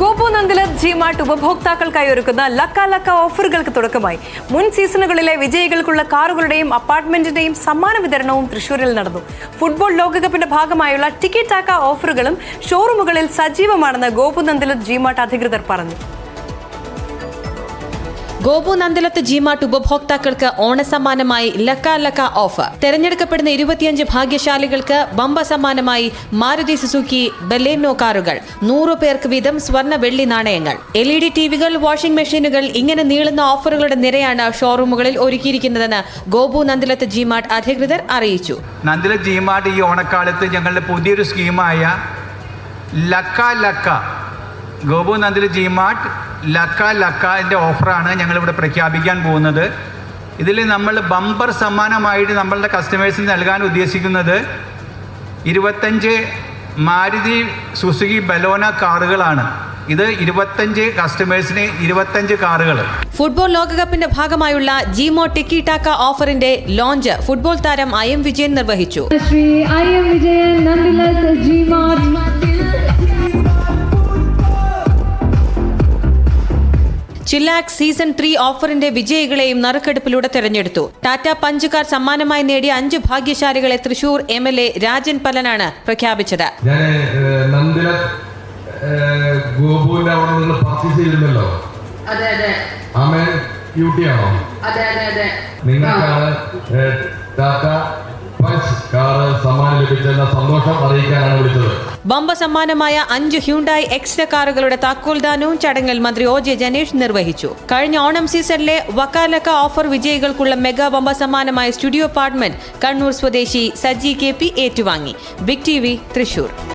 ഗോപു നന്ദിലത്ത് ജിമാർട്ട് ഉപഭോക്താക്കൾക്കായി ഒരുക്കുന്ന ലക്ക ലക്ക ഓഫറുകൾക്ക് തുടക്കമായി. മുൻ സീസണുകളിലെ വിജയികൾക്കുള്ള കാറുകളുടെയും അപ്പാർട്ട്മെന്റിന്റെയും സമ്മാന വിതരണവും തൃശൂരിൽ നടന്നു. ഫുട്ബോൾ ലോകകപ്പിന്റെ ഭാഗമായുള്ള ടിക്കി ടാക്ക ഓഫറുകളും ഷോറൂമുകളിൽ സജീവമാണെന്ന് ഗോപു നന്ദിലത്ത് ജിമാർട്ട് അധികൃതർ പറഞ്ഞു. ഗോപു നന്ദിലത്ത് ജിമാർട്ട് ഉപഭോക്താക്കൾക്ക് ഓണസമ്മാനമായി ലക്ക ലക്ക ഓഫർ. തെരഞ്ഞെടുക്കപ്പെടുന്ന 25 ഭാഗ്യശാലികൾക്ക് ബമ്പ സമ്മാനമായി മാരുതി സുസുക്കി ബലേനോ കാറുകൾ, 100 പേർക്ക് വീതം സ്വർണ്ണ വെള്ളി നാണയങ്ങൾ, LED ടിവികൾ, വാഷിംഗ് മെഷീനുകൾ, ഇങ്ങനെ നീളുന്ന ഓഫറുകളുടെ നിരയാണ് ഷോറൂമുകളിൽ ഒരുക്കിയിരിക്കുന്നതെന്ന് ഗോപു നന്ദിലത്ത് ജിമാർട്ട് അധികൃതർ അറിയിച്ചു. നന്ദിലത്ത് ജിമാർട്ട് ഈ ഓണക്കാലത്ത് ഞങ്ങളുടെ പുതിയൊരു സ്കീമായ ലക്ക ലക്ക ഗോപു നന്ദിലത്ത് ജിമാർട്ട് ലക്ക ലക്കൻ്റെ ഓഫറാണ് ഞങ്ങളിവിടെ പ്രഖ്യാപിക്കാൻ പോകുന്നത്. ഇതിൽ നമ്മൾ ബമ്പർ സമ്മാനമായിട്ട് നമ്മളുടെ കസ്റ്റമേഴ്സിന് നൽകാൻ ഉദ്ദേശിക്കുന്നത് 25 മാരുതി സുസുക്കി ബലേനോ കാറുകളാണ്. ഇത് 25 കസ്റ്റമേഴ്സിന് 25 കാറുകൾ. ഫുട്ബോൾ ലോകകപ്പിന്റെ ഭാഗമായുള്ള ജിമോ ടിക്കി ടാക്ക ഓഫറിന്റെ ലോഞ്ച് ഫുട്ബോൾ താരം IM വിജയൻ നിർവഹിച്ചു. ചില്ലാക്സ് സീസൺ 3 ഓഫറിന്റെ വിജയികളെയും നറുക്കെടുപ്പിലൂടെ തെരഞ്ഞെടുത്തു. ടാറ്റ പഞ്ച് കാർ സമ്മാനമായി നേടിയ 5 ഭാഗ്യശാലികളെ തൃശൂർ MLA രാജൻ പല്ലനാണ് പ്രഖ്യാപിച്ചത്. നിങ്ങൾക്കാണ് ടാറ്റ പഞ്ച് കാർ സമ്മാനം ലഭിച്ചെന്ന സന്തോഷം അറിയിക്കാനാണ് വിളിച്ചത്. ബമ്പ സമ്മാനമായ 5 ഹ്യുണ്ടായി എക്സ്ട്ര കാറുകളുടെ താക്കോൽദാനവും ചടങ്ങിൽ മന്ത്രി OJ ജനേഷ് നിർവഹിച്ചു. കഴിഞ്ഞ ഓണം സീസണിലെ വക്കാലക്ക ഓഫർ വിജയികൾക്കുള്ള മെഗാ ബമ്പ സമ്മാനമായ സ്റ്റുഡിയോ അപ്പാർട്ട്മെന്റ് കണ്ണൂർ സ്വദേശി സജി KP ഏറ്റുവാങ്ങി. Big TV Thrissur.